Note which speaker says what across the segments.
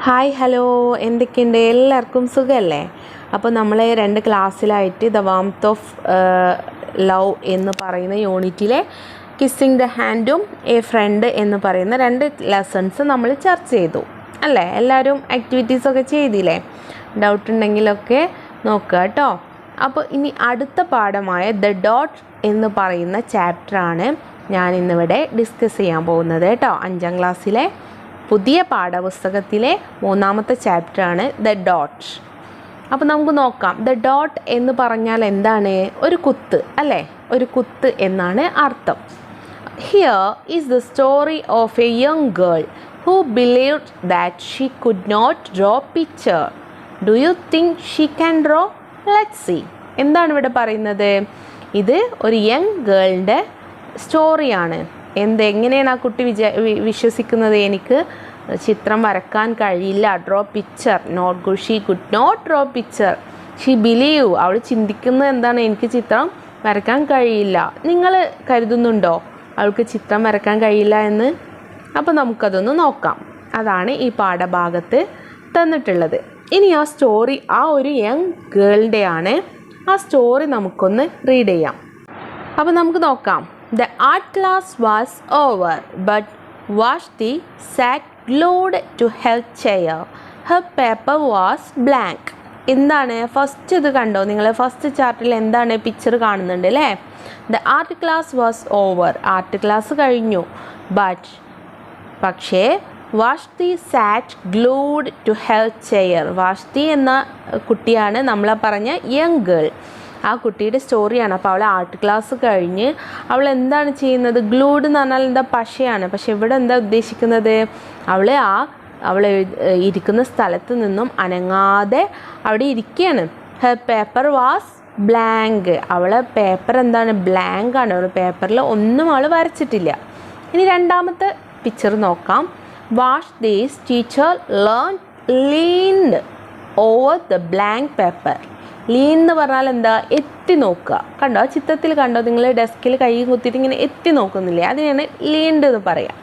Speaker 1: Hi hello, എന്തൊക്കെയുണ്ട്? എല്ലാവർക്കും സുഖമല്ലേ? അപ്പോൾ നമ്മൾ 2 ക്ലാസ്സിലായിട്ട് ദ വാംത്ത് ഓഫ് ലവ് എന്ന് പറയുന്ന യൂണിറ്റിലെ കിസ്സിങ് ദ ഹാൻഡും എ ഫ്രണ്ട് എന്ന് പറയുന്ന 2 ലെസൺസ് നമ്മൾ ചർച്ച ചെയ്തു അല്ലേ? എല്ലാവരും ആക്ടിവിറ്റീസൊക്കെ ചെയ്തില്ലേ? ഡൗട്ട് ഉണ്ടെങ്കിലൊക്കെ നോക്കുക കേട്ടോ. അപ്പോൾ ഇനി അടുത്ത പാഠമായ ദ ഡോട്ട് എന്ന് പറയുന്ന ചാപ്റ്ററാണ് ഞാൻ ഇന്നിവിടെ ഡിസ്കസ് ചെയ്യാൻ പോകുന്നത് കേട്ടോ. 5ാം ക്ലാസ്സിലെ പുതിയ പാഠപുസ്തകത്തിലെ 3ാമത്തെ ചാപ്റ്ററാണ് ദ ഡോട്ട്. അപ്പോൾ നമുക്ക് നോക്കാം. ദ ഡോട്ട് എന്ന് പറഞ്ഞാൽ എന്താണ്? ഒരു കുത്ത് അല്ലേ? ഒരു കുത്ത് എന്നാണ് അർത്ഥം. Here is the story of a young girl who believed that she could not draw picture. Do you think she can draw? Let's see. എന്താണ് ഇവിടെ പറയുന്നത്? ഇത് ഒരു യങ് ഗേളിൻ്റെ സ്റ്റോറിയാണ്. എങ്ങനെയാണ് ആ കുട്ടി വിശ്വസിക്കുന്നത്? എനിക്ക് ചിത്രം വരക്കാൻ കഴിയില്ല. Draw picture. She could not draw picture. She believe. അവൾ ചിന്തിക്കുന്നത് എന്താണ്? എനിക്ക് ചിത്രം വരക്കാൻ കഴിയില്ല. നിങ്ങൾ കരുതുന്നുണ്ടോ അവൾക്ക് ചിത്രം വരക്കാൻ കഴിയില്ല എന്ന്? അപ്പോൾ നമുക്കതൊന്ന് നോക്കാം. അതാണ് ഈ പാഠഭാഗത്ത് തന്നിട്ടുള്ളത്. ഇനി ആ സ്റ്റോറി ആ ഒരു യങ് ഗേളിൻ്റെ ആണ്. ആ സ്റ്റോറി നമുക്കൊന്ന് റീഡ് ചെയ്യാം. അപ്പോൾ നമുക്ക് നോക്കാം. The art class was over, but Vashti sat glued to her chair. Her paper was blank. എന്താണ് ഫസ്റ്റ് ഇത് കണ്ടോ നിങ്ങൾ? ഫസ്റ്റ് ചാപ്റ്ററിൽ എന്താണ് പിക്ചർ കാണുന്നുണ്ട് അല്ലേ? The art class was over. Art class കഴിഞ്ഞു. പക്ഷേ വാഷ്തി സാറ്റ് ഗ്ലൂഡ് ടു ഹെർ ചെയർ. വാഷ്തി എന്ന കുട്ടിയാണ് നമ്മളെ പറഞ്ഞ യങ് ഗേൾ. ആ കുട്ടിയുടെ സ്റ്റോറിയാണ്. അപ്പോൾ അവൾ ആർട്ട് ക്ലാസ് കഴിഞ്ഞ് അവൾ എന്താണ് ചെയ്യുന്നത്? ഗ്ലൂഡ് എന്ന് പറഞ്ഞാൽ എന്താ? പശയാണ്. പക്ഷെ ഇവിടെ എന്താ ഉദ്ദേശിക്കുന്നത്? അവൾ ഇരിക്കുന്ന സ്ഥലത്ത് നിന്നും അനങ്ങാതെ അവിടെ ഇരിക്കുകയാണ്. Her paper was blank. അവളെ പേപ്പർ എന്താണ്? ബ്ലാങ്ക് ആണ്. അവൾ പേപ്പറിൽ ഒന്നും അവൾ വരച്ചിട്ടില്ല. ഇനി 2ാമത്തെ പിക്ചർ നോക്കാം. Vashti's teacher leaned over the blank paper. Lean എന്ന് പറഞ്ഞാൽ എന്താ? എത്തി നോക്കുക. കണ്ടോ? ചിത്രത്തിൽ കണ്ടോ? നിങ്ങൾ ഡെസ്കിൽ കൈ കുത്തിയിട്ട് ഇങ്ങനെ എത്തി നോക്കുന്നില്ലേ? അതിനാണ് ലീൻഡ് എന്ന് പറയാം.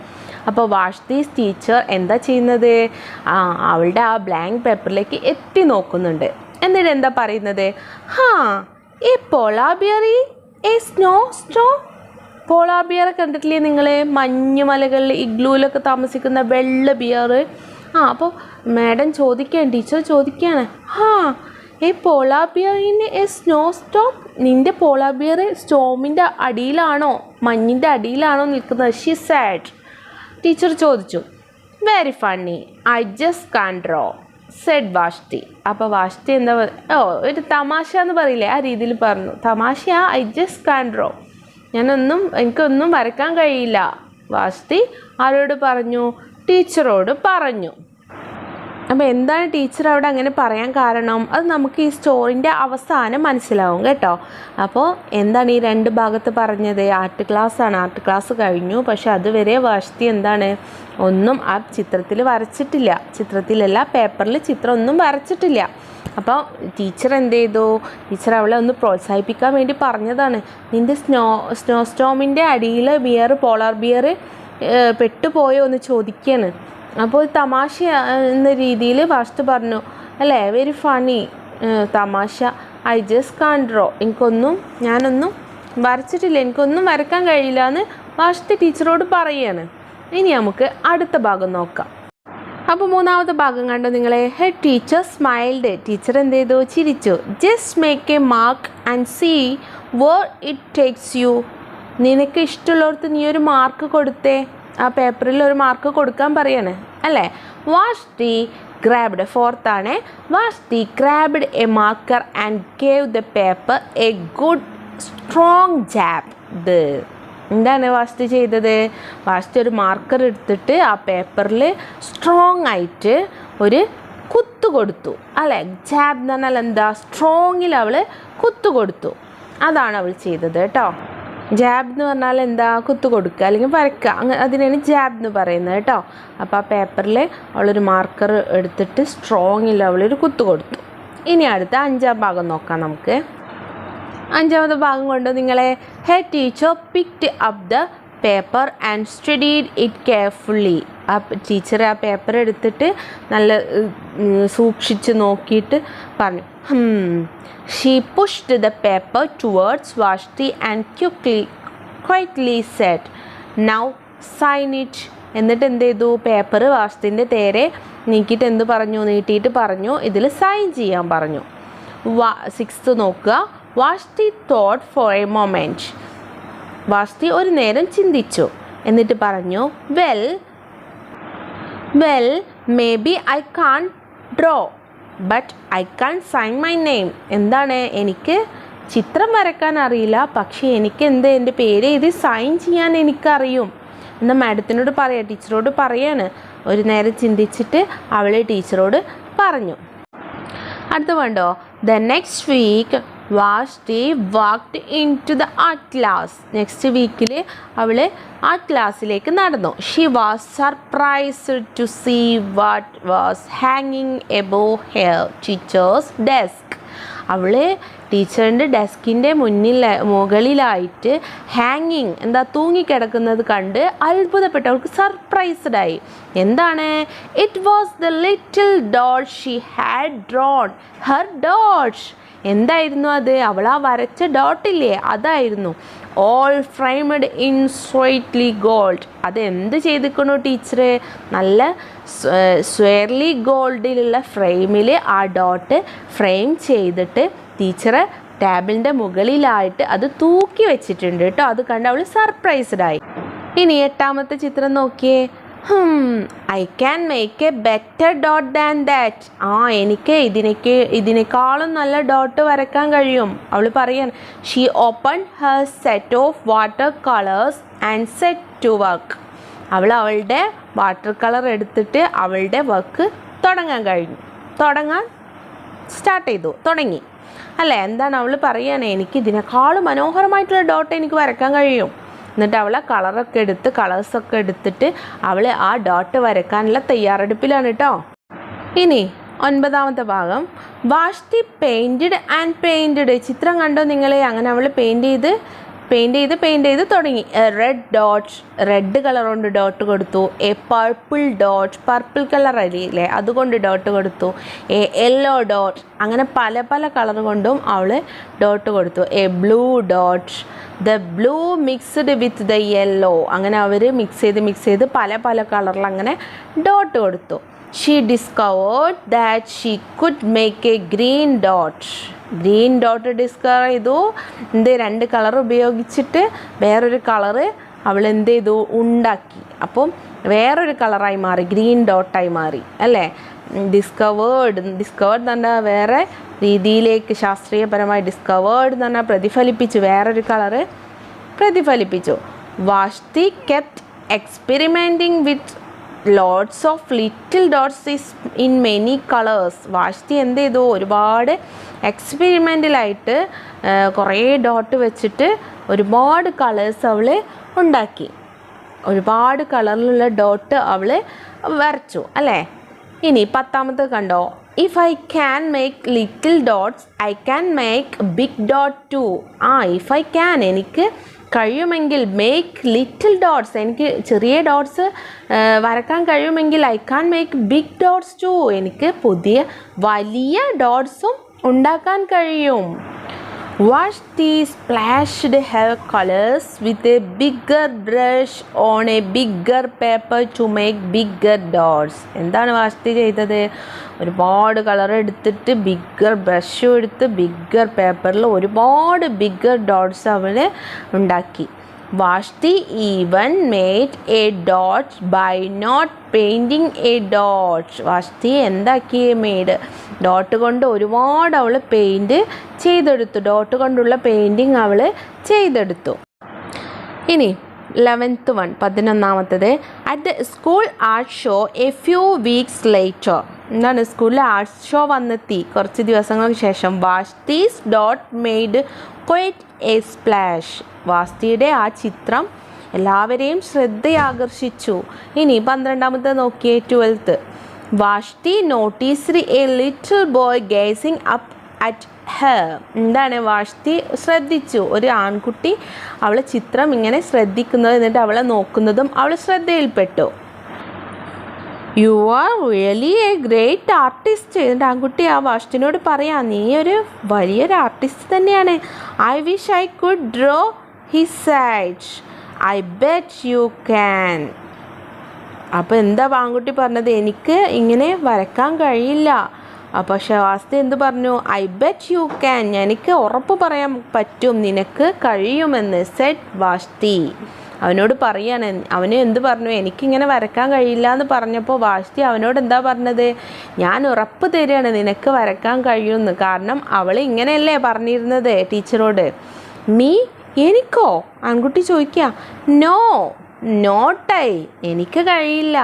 Speaker 1: അപ്പോൾ വാഷ്ദീസ് ടീച്ചർ എന്താ ചെയ്യുന്നത്? അവളുടെ ആ ബ്ലാങ്ക് പേപ്പറിലേക്ക് എത്തി നോക്കുന്നുണ്ട്. എന്നിട്ട് എന്താ പറയുന്നത്? A polar bear a snow storm. Polar bear കണ്ടിട്ടില്ലേ നിങ്ങൾ? മഞ്ഞുമലകളിൽ ഇഗ്ലൂലൊക്കെ താമസിക്കുന്ന വെള്ള ബിയർ. അപ്പോൾ മാഡം ചോദിക്കുകയാണ്, ടീച്ചർ ചോദിക്കുകയാണ്, a polar bear in a snow storm. നിൻ്റെ പോളാർ ബിയർ സ്റ്റോമിൻ്റെ അടിയിലാണോ, മഞ്ഞിൻ്റെ അടിയിലാണോ നിൽക്കുന്നത്? She said. ടീച്ചർ ചോദിച്ചു. Very funny, I just can draw said Vashti. അപ്പോൾ വാഷ്തി എന്താ ഒരു തമാശ എന്ന് പറയില്ലേ, ആ രീതിയിൽ പറഞ്ഞു. തമാശയാ, ഐ ജസ്റ്റ് കാൻ ഡ്രോ. എനിക്കൊന്നും വരയ്ക്കാൻ കഴിയില്ല. വാഷ്തി ആരോട് പറഞ്ഞു? ടീച്ചറോട് പറഞ്ഞു. അപ്പോൾ എന്താണ് ടീച്ചർ അവിടെ അങ്ങനെ പറയാൻ കാരണം? അത് നമുക്ക് ഈ സ്റ്റോറിൻ്റെ അവസാനം മനസ്സിലാവും കേട്ടോ. അപ്പോൾ എന്താണ് ഈ 2 ഭാഗത്ത് പറഞ്ഞത്? ആർട്ട് ക്ലാസ് ആണ്. ആർട്ട് ക്ലാസ് കഴിഞ്ഞു. പക്ഷെ അതുവരെ വാഷ്തി എന്താണ്? ഒന്നും ആ ചിത്രത്തിൽ വരച്ചിട്ടില്ല. ചിത്രത്തിലല്ല, പേപ്പറിൽ ചിത്രം ഒന്നും വരച്ചിട്ടില്ല. അപ്പോൾ ടീച്ചർ എന്ത് ചെയ്തു? ടീച്ചർ അവളെ ഒന്ന് പ്രോത്സാഹിപ്പിക്കാൻ വേണ്ടി പറഞ്ഞതാണ്. നിൻ്റെ സ്നോ സ്റ്റോമിൻ്റെ അടിയിൽ പോളാർ ബിയർ പെട്ടുപോയോ എന്ന് ചോദിക്കുകയാണ്. അപ്പോൾ തമാശ എന്ന രീതിയിൽ വാഷ്തി പറഞ്ഞു അല്ലേ? വെരി ഫണി, തമാശ. I just can draw. ഞാനൊന്നും വരച്ചിട്ടില്ല, എനിക്കൊന്നും വരയ്ക്കാൻ കഴിയില്ല എന്ന് വാഷ്തി ടീച്ചറോട് പറയുകയാണ്. ഇനി നമുക്ക് അടുത്ത ഭാഗം നോക്കാം. അപ്പോൾ 3ാമത്തെ ഭാഗം കണ്ടോ നിങ്ങളെ? Her teacher smiled. ടീച്ചർ എന്ത് ചെയ്തു? ചിരിച്ചു. Just make a mark and see where it takes you. നിനക്ക് ഇഷ്ടമുള്ളവർക്ക് നീ ഒരു മാർക്ക് കൊടുത്തേ. ആ പേപ്പറിൽ ഒരു മാർക്ക് കൊടുക്കാൻ പറയാണ് അല്ലേ? വാഷ്തി ഗ്രാബ്ഡ്. 4th ആണ്. Vashti grabbed a marker and gave the paper a good strong jab. എന്താണ് വാഷ്തി ചെയ്തത്? വാഷ്തി ഒരു മാർക്കർ എടുത്തിട്ട് ആ പേപ്പറിൽ സ്ട്രോങ് ആയിട്ട് ഒരു കുത്തു കൊടുത്തു അല്ലേ? ജാബ് എന്ന് പറഞ്ഞാൽ എന്താ? സ്ട്രോങ്ങിൽ അവൾ കുത്തു കൊടുത്തു. അതാണ് അവൾ ചെയ്തത് കേട്ടോ. ജാബ് എന്ന് പറഞ്ഞാൽ എന്താ? കുത്തു കൊടുക്കുക അല്ലെങ്കിൽ വരയ്ക്കുക. അതിനാണ് ജാബ് എന്ന് പറയുന്നത് കേട്ടോ. അപ്പോൾ ആ പേപ്പറിൽ അവളൊരു മാർക്കർ എടുത്തിട്ട് സ്ട്രോങ്ങിൽ അവളൊരു കുത്തു കൊടുത്തു. ഇനി അടുത്ത 5ാം ഭാഗം നോക്കാം നമുക്ക്. 5ാമത്തെ ഭാഗം കൊണ്ട് നിങ്ങളെ her teacher picked up the paper and studied it carefully. ആ ടീച്ചർ ആ പേപ്പർ എടുത്തിട്ട് നല്ല സൂക്ഷിച്ച് നോക്കിയിട്ട് പറഞ്ഞു, she pushed the paper towards Vashti and quietly said, now sign it. എന്നിട്ട് എന്ത് ചെയ്തു, പേപ്പർ വാഷ്തിൻ്റെ നേരെ നീട്ടിയിട്ട് പറഞ്ഞു ഇതിൽ സൈൻ ചെയ്യാൻ പറഞ്ഞു. 6th നോക്കുക. Vashti thought for a moment. Vashti ഒരു നേരം ചിന്തിച്ചു. എന്നിട്ട് പറഞ്ഞു, well maybe I can draw but I can sign my name. എന്താണ്, എനിക്ക് ചിത്രം വരയ്ക്കാൻ അറിയില്ല, പക്ഷേ എനിക്ക് എൻ്റെ പേര് ഇത് സൈൻ ചെയ്യാൻ എനിക്കറിയും എന്ന് മാഡത്തിനോട് ടീച്ചറോട് പറയാണ്. ഒരു നേരം ചിന്തിച്ചിട്ട് അവൾ ടീച്ചറോട് പറഞ്ഞു. അടുത്ത വേണ്ടോ, the next week Vashti walked in to the art class. Next വീക്കിൽ അവൾ ആർട്ട് ക്ലാസ്സിലേക്ക് നടന്നു. She was surprised to see what was ഹാങ്ങിങ് എബോവ് ഹെർ ടീച്ചേഴ്സ് ഡെസ്ക്. അവൾ ടീച്ചറിൻ്റെ ഡെസ്കിൻ്റെ മുകളിലായിട്ട് ഹാങ്ങിങ് തൂങ്ങിക്കിടക്കുന്നത് കണ്ട് അത്ഭുതപ്പെട്ടു. അവൾക്ക് സർപ്രൈസ്ഡായി. എന്താണ്, it was the little dot she had drawn her dot. എന്തായിരുന്നു അത്, അവൾ ആ വരച്ച ഡോട്ടില്ലേ അതായിരുന്നു. All framed in swirly gold. അത് എന്ത് ചെയ്തിരിക്കണു ടീച്ചറ്, നല്ല സ്വെയർലി ഗോൾഡിലുള്ള ഫ്രെയിമിൽ ആ ഡോട്ട് ഫ്രെയിം ചെയ്തിട്ട് ടീച്ചറ് ടേബിളിൻ്റെ മുകളിലായിട്ട് അത് തൂക്കി വെച്ചിട്ടുണ്ട് കേട്ടോ. അത് കണ്ട് അവൾ സർപ്രൈസ്ഡായി. ഇനി 8ാമത്തെ ചിത്രം നോക്കിയേ. I can make a better dot than that. എനിക്ക് ഇതിനേക്കാളും നല്ല ഡോട്ട് വരയ്ക്കാൻ കഴിയും അവൾ പറയാൻ. She open her set of water colours and set to work. അവളുടെ വാട്ടർ കളർ എടുത്തിട്ട് അവളുടെ വർക്ക് തുടങ്ങാൻ സ്റ്റാർട്ട് ചെയ്തു, തുടങ്ങി അല്ലേ. എന്താണ് അവൾ പറയാൻ, എനിക്ക് ഇതിനേക്കാളും മനോഹരമായിട്ടുള്ള ഡോട്ട് എനിക്ക് വരയ്ക്കാൻ കഴിയും. എന്നിട്ട് അവൾ കളേഴ്സൊക്കെ എടുത്തിട്ട് അവൾ ആ ഡോട്ട് വരയ്ക്കാനുള്ള തയ്യാറെടുപ്പിലാണ് കേട്ടോ. ഇനി 9ാമത്തെ ഭാഗം. വാഷ്തി പെയിൻറ്റഡ്. ചിത്രം കണ്ടോ നിങ്ങൾ, അങ്ങനെ അവൾ പെയിൻറ്റ് ചെയ്ത് തുടങ്ങി. റെഡ് ഡോട്ട്, റെഡ് കളർ കൊണ്ട് ഡോട്ട് കൊടുത്തു. A purple dot, purple colour അല്ലേ അതുകൊണ്ട് ഡോട്ട് കൊടുത്തു. എ യെല്ലോ ഡോട്ട്, അങ്ങനെ പല കളർ കൊണ്ടും അവൾ ഡോട്ട് കൊടുത്തു. A blue dot, the blue mixed with the yellow, അങ്ങനെ അവർ മിക്സ് ചെയ്ത് പല കളറിൽ അങ്ങനെ ഡോട്ട് കൊടുത്തു. She discovered that she could make A green dot discover ചെയ്തു. 2 കളർ ഉപയോഗിച്ചിട്ട് വേറൊരു കളറ് അവൾ ഉണ്ടാക്കി. അപ്പം വേറൊരു കളറായി മാറി, ഗ്രീൻ ഡോട്ടായി മാറി അല്ലേ. ഡിസ്കവേർഡ് എന്ന് പറഞ്ഞാൽ വേറെ രീതിയിലേക്ക് ശാസ്ത്രീയപരമായി ഡിസ്കവേർഡ് എന്ന് പറഞ്ഞാൽ പ്രതിഫലിപ്പിച്ചു, വേറൊരു കളറ് പ്രതിഫലിപ്പിച്ചു. Vashti kept experimenting with lots of little dots in many colours. Vashti ഒരുപാട് എക്സ്പെരിമെൻ്റിലായിട്ട് കുറേ ഡോട്ട് വെച്ചിട്ട് ഒരുപാട് കളേഴ്സ് അവൾ ഉണ്ടാക്കി. ഒരുപാട് കളറിലുള്ള ഡോട്ട് അവൾ വരച്ചു അല്ലേ. ഇനി 10ാമത്തെ കണ്ടോ. If I can make little dots I can make big dot too. If I can, എനിക്ക് കഴിയുമെങ്കിൽ, മേക്ക് ലിറ്റിൽ ഡോട്ട്സ്, എനിക്ക് ചെറിയ ഡോട്ട്സ് വരക്കാൻ കഴിയുമെങ്കിൽ, I can make big dots too, എനിക്ക് വലിയ ഡോട്ട്സും ഉണ്ടാക്കാൻ കഴിയും. Vashti splashed her colors with a bigger brush on a bigger paper to make bigger dots. എന്താണ് വാഷ്തി ചെയ്തത്? ഒരുപാട് കളർ എടുത്തിട്ട് ബിഗ്ഗർ ബ്രഷും എടുത്ത് ബിഗ്ഗർ പേപ്പറിൽ ഒരുപാട് ബിഗ്ഗർ ഡോട്ട്സ് അവൾ ഉണ്ടാക്കി. Vashti even made a dot by not painting a dot. Vashti എന്താക്കി? ഡോട്ട് കൊണ്ട് ഒരുപാട് അവൾ പെയിൻറ്റ് ചെയ്തെടുത്തു. ഡോട്ട് കൊണ്ടുള്ള പെയിൻറ്റിങ് അവൾ ചെയ്തെടുത്തു. ഇനി 11th one, 11ാമത്തേത്. At the school art show a few weeks later. എന്താണ്? സ്കൂളിൽ ആർട്ട് ഷോ വന്നെത്തി കുറച്ച് ദിവസങ്ങൾക്ക് ശേഷം. Vashti's dot made quite a splash. വാഷ്തിയുടെ ആ ചിത്രം എല്ലാവരെയും ശ്രദ്ധയാകർഷിച്ചു. ഇനി 12ാമത്തെ നോക്കിയേ, 12th. Vashti noticed a little boy gazing up at her. എന്താണ്? വാഷ്തി ശ്രദ്ധിച്ചു, ഒരു ആൺകുട്ടി അവളെ ചിത്രം ഇങ്ങനെ ശ്രദ്ധിക്കുന്നത്, എന്നിട്ട് അവളെ നോക്കുന്നതും അവൾ ശ്രദ്ധയിൽപ്പെട്ടു. You are really a great artist. എന്നിട്ട് ആൺകുട്ടി ആ വാഷ്ടിനോട് പറയാം, നീ ഒരു വലിയൊരു ആർട്ടിസ്റ്റ് തന്നെയാണ്. I wish I could draw his side. I bet you can. അപ്പോൾ എന്താ ആൺകുട്ടി പറഞ്ഞത്, എനിക്ക് ഇങ്ങനെ വരക്കാൻ കഴിയില്ല. പക്ഷെ വാസ്തി എന്ത് പറഞ്ഞു, ഐ ബെറ്റ് യു ക്യാൻ, എനിക്ക് ഉറപ്പ് പറയാൻ പറ്റും നിനക്ക് കഴിയുമെന്ന്. സെഡ് വാഷ്തി. അവനോട് പറയാണ്, അവന് എന്ത് പറഞ്ഞു, എനിക്കിങ്ങനെ വരക്കാൻ കഴിയില്ല എന്ന് പറഞ്ഞപ്പോൾ വാഷ്തി അവനോട് എന്താ പറഞ്ഞത്, ഞാൻ ഉറപ്പ് തരികയാണ് നിനക്ക് വരക്കാൻ കഴിയുമെന്ന്. കാരണം അവൾ ഇങ്ങനെയല്ലേ പറഞ്ഞിരുന്നത് ടീച്ചറോട്. മീ, എനിക്കോ? ആൺകുട്ടി ചോദിക്കുക. നോ, നോട്ട് ഐ, എനിക്ക് കഴിയില്ല.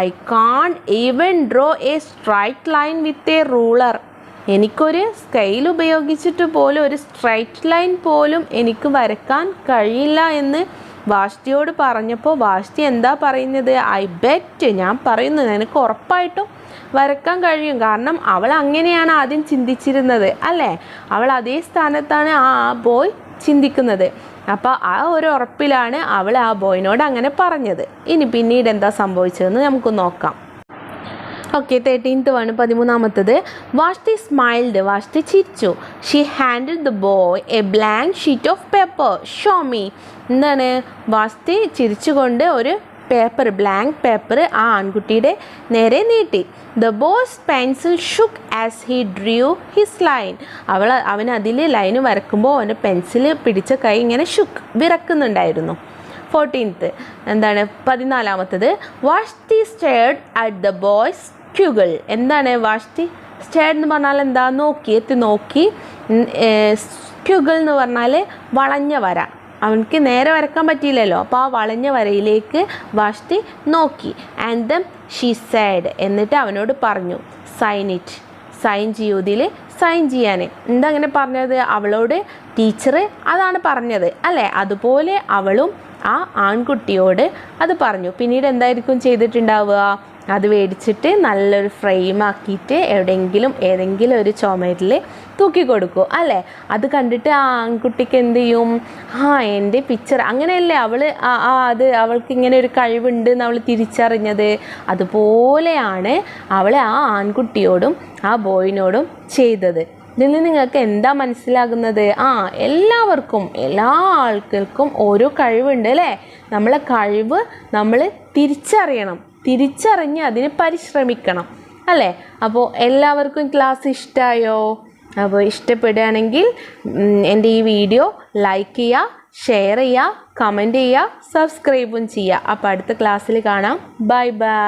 Speaker 1: I can even draw a straight line with a ruler. എനിക്കൊരു സ്കെയിൽ ഉപയോഗിച്ചിട്ട് പോലും ഒരു സ്ട്രൈറ്റ് ലൈൻ പോലും എനിക്ക് വരക്കാൻ കഴിയില്ല എന്ന് വാഷ്തിയോട് പറഞ്ഞപ്പോൾ വാഷ്തി എന്താ പറയുന്നത്, ഐ ബെറ്റ്, ഞാൻ പറയുന്നു നിനക്ക് ഉറപ്പായിട്ടും വരക്കാൻ കഴിയും. കാരണം അവൾ അങ്ങനെയാണ് ആദ്യം ചിന്തിച്ചിരുന്നത് അല്ലേ, അവൾ അതേ സ്ഥാനത്താണ് ആ ബോയ് ചിന്തിക്കുന്നത്. അപ്പോൾ ആ ഒരു ഉറപ്പിലാണ് അവൾ ആ ബോയിനോട് അങ്ങനെ പറഞ്ഞത്. ഇനി പിന്നീട് എന്താ സംഭവിച്ചതെന്ന് നമുക്ക് നോക്കാം. ഓക്കെ, 13th ആണ്, 13ാമത്തത്. വാഷ്തി സ്മൈൽഡ്, വാഷ്തി ചിരിച്ചു. She handle the boy A blank sheet of paper. Show me. എന്താണ്, വാഷ്തി ചിരിച്ചുകൊണ്ട് ഒരു പേപ്പർ, ബ്ലാങ്ക് പേപ്പർ ആ ആൺകുട്ടിയുടെ നേരെ നീട്ടി. The boys pencil shook as he Drew his line. അവൻ അതിൽ ലൈന് വരക്കുമ്പോൾ അവൻ്റെ പെൻസിൽ പിടിച്ച കൈ ഇങ്ങനെ ഷുക്ക്, വിറക്കുന്നുണ്ടായിരുന്നു. 14th എന്താണ്, 14ാമത്തത്. വാഷ്തി സ്റ്റേർഡ് അറ്റ് ദ ബോയ്സ് സ്ക്യൂഗിൾ. എന്താണ് വാഷ്തി സ്റ്റേർഡ് എന്ന് പറഞ്ഞാൽ എന്താ, നോക്കി, എത്തി നോക്കി. സ്ക്യൂഗിൾ എന്ന് പറഞ്ഞാൽ വളഞ്ഞ വര. അവനക്ക് നേരെ വരക്കാൻ പറ്റിയില്ലല്ലോ, അപ്പോൾ ആ വളഞ്ഞ വരയിലേക്ക് വാഷ്തി നോക്കി. ആൻഡ് ദെൻ ഷീ സെഡ്, എന്നിട്ട് അവനോട് പറഞ്ഞു, സൈൻ ഇറ്റ്, സൈൻ ചെയ്യൂ, ഇതിൽ സൈൻ ചെയ്യാൻ. എന്താ അങ്ങനെ പറഞ്ഞത്, അവളോട് ടീച്ചർ അതാണ് പറഞ്ഞത് അല്ലേ, അതുപോലെ അവളും ആ ആൺകുട്ടിയോട് അത് പറഞ്ഞു. പിന്നീട് എന്തായിരിക്കും ചെയ്തിട്ടുണ്ടാവുക, അത് മേടിച്ചിട്ട് നല്ലൊരു ഫ്രെയിമാക്കിയിട്ട് ഏതെങ്കിലും ഒരു ചുമരിൽ തൂക്കി കൊടുക്കും അല്ലേ. അത് കണ്ടിട്ട് ആ ആൺകുട്ടിക്ക് എന്ത് ചെയ്യും, എൻ്റെ പിക്ചർ, അങ്ങനെയല്ലേ അവൾക്ക് ഇങ്ങനെ ഒരു കഴിവുണ്ട് എന്ന് അവൾ തിരിച്ചറിഞ്ഞത്. അതുപോലെയാണ് അവൾ ആ ആൺകുട്ടിയോടും ആ ബോയിനോടും ചെയ്തത്. ഇതിൽ നിന്ന് നിങ്ങൾക്ക് എന്താ മനസ്സിലാകുന്നത്, എല്ലാവർക്കും, എല്ലാ ആൾക്കാർക്കും ഓരോ കഴിവുണ്ട് അല്ലേ. നമ്മളെ കഴിവ് നമ്മൾ തിരിച്ചറിഞ്ഞ് അതിന് പരിശ്രമിക്കണം അല്ലേ. അപ്പോൾ എല്ലാവർക്കും ക്ലാസ് ഇഷ്ടമായോ? അപ്പോൾ ഇഷ്ടപ്പെടുകയാണെങ്കിൽ എൻ്റെ ഈ വീഡിയോ ലൈക്ക് ചെയ്യുക, ഷെയർ ചെയ്യുക, കമൻറ്റ് ചെയ്യുക, സബ്സ്ക്രൈബും ചെയ്യുക. അപ്പോൾ അടുത്ത ക്ലാസ്സിൽ കാണാം. Bye bye.